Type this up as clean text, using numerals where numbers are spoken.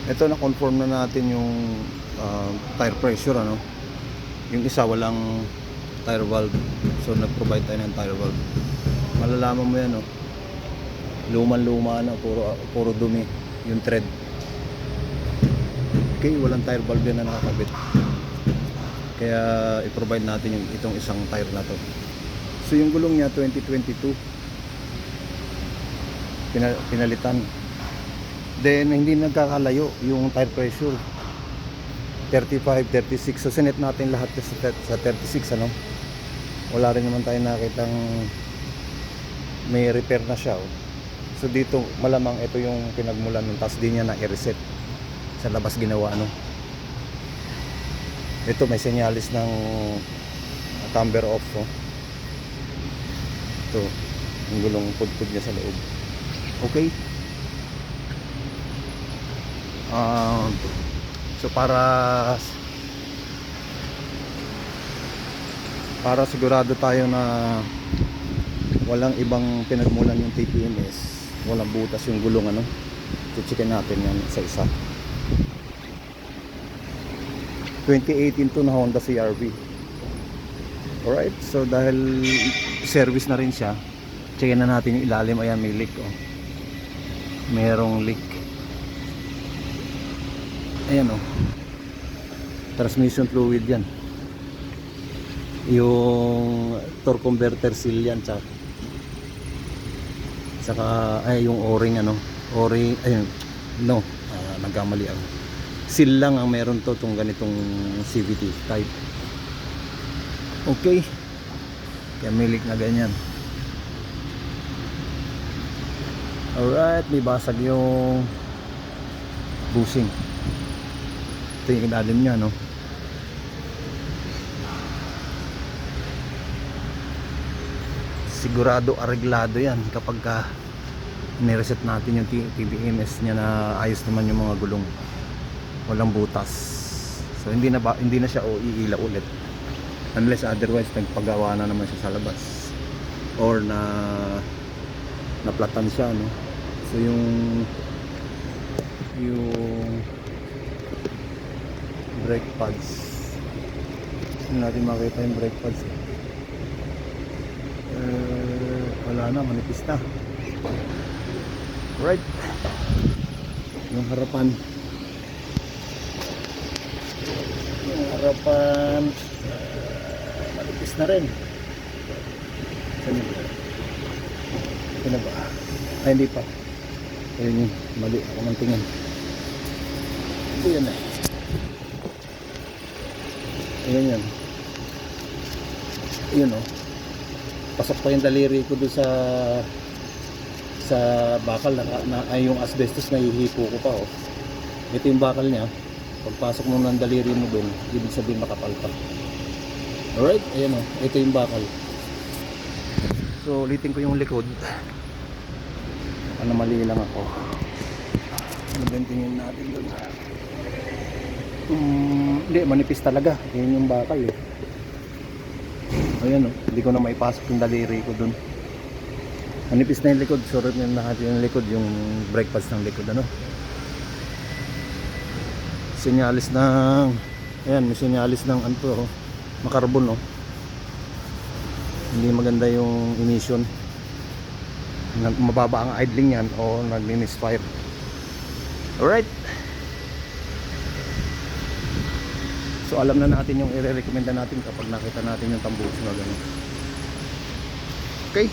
Ito na confirm na natin yung tire pressure, ano. Yung isa walang tire valve, so nag-provide tayo ng tire valve. Malalaman mo yan, oh. Luman-luma na, puro dumi yung thread. Okay, walang tire valve yan na nakakabit, kaya i-provide natin yung itong isang tire na to. So yung gulong niya 2022 pinalitan. Then hindi nagkakalayo yung tire pressure, 35, 36. So sinet natin lahat sa 36, ano. Wala rin naman tayo nakitang may repair na siya, oh. So dito malamang ito yung pinagmulan ng, tapos di niya na i-reset sa labas ginawa, ano. Ito may senyalis ng camber off, oh. Ito yung gulong pudpud niya sa loob. Okay. So para sigurado tayo na walang ibang pinagmulan yung TPMS, walang butas yung gulong, ano, chichikin natin yan sa isa. 2018 to na Honda CR-V. Alright, so dahil service na rin siya, checkin na natin yung ilalim. Ayan, may leak, oh. Merong leak. Ayan, oh. Transmission fluid yan. Yung torque converter seal yan, saka ay yung o-ring, ano, o-ring, ayun, no, nagkamali ako. Seal lang ang meron to, tong ganitong CVT type. Okay, kaya may leak na ganyan. Alright, may basag yung bushing. Ito yung ilalim nya, no. Sigurado areglado yan kapag nireset natin yung TPMS nya, na ayos naman yung mga gulong, walang butas. So hindi na siya iila ulit, unless otherwise nagpagawa na naman siya sa labas or naplatan siya, no. So yung brake pads, hindi natin makita yung brake pads, wala na, manipis na. Right, yung harapan manipis na rin. Saan yun? Ito na ba? Ay, hindi pa. Ayun yun, mali ako ng tingin. Ito yan, eh. Ayun yan. Ayun, oh. Pasok pa yung daliri ko doon sa bakal ay yung asbestos na ihipo ko pa, oh. Ito yung bakal niya. Pagpasok mo ng daliri mo doon, ibig sabihin makapal pa. Alright, ayan, oh. Ito yung bakal. So ulitin ko yung likod. Ano, mali lang ako. Ano ba yung tingin natin doon? Hindi, manipis talaga. Yan yung bakal, eh. Ayan, oh. Hindi ko na maipasok yung daliri ko doon. Manipis na yung likod. Surot na lahat yung likod, yung brake pads ng likod, ano. Sinyalis ng, ayan, may sinyalis ng ano to, oh, makarbon, oh. Hindi maganda yung emission. Mababa ang idling yan o nag-misfire. Alright, so alam na natin yung i-recommenda natin kapag nakita natin yung tambuhos na gano'n. Okay.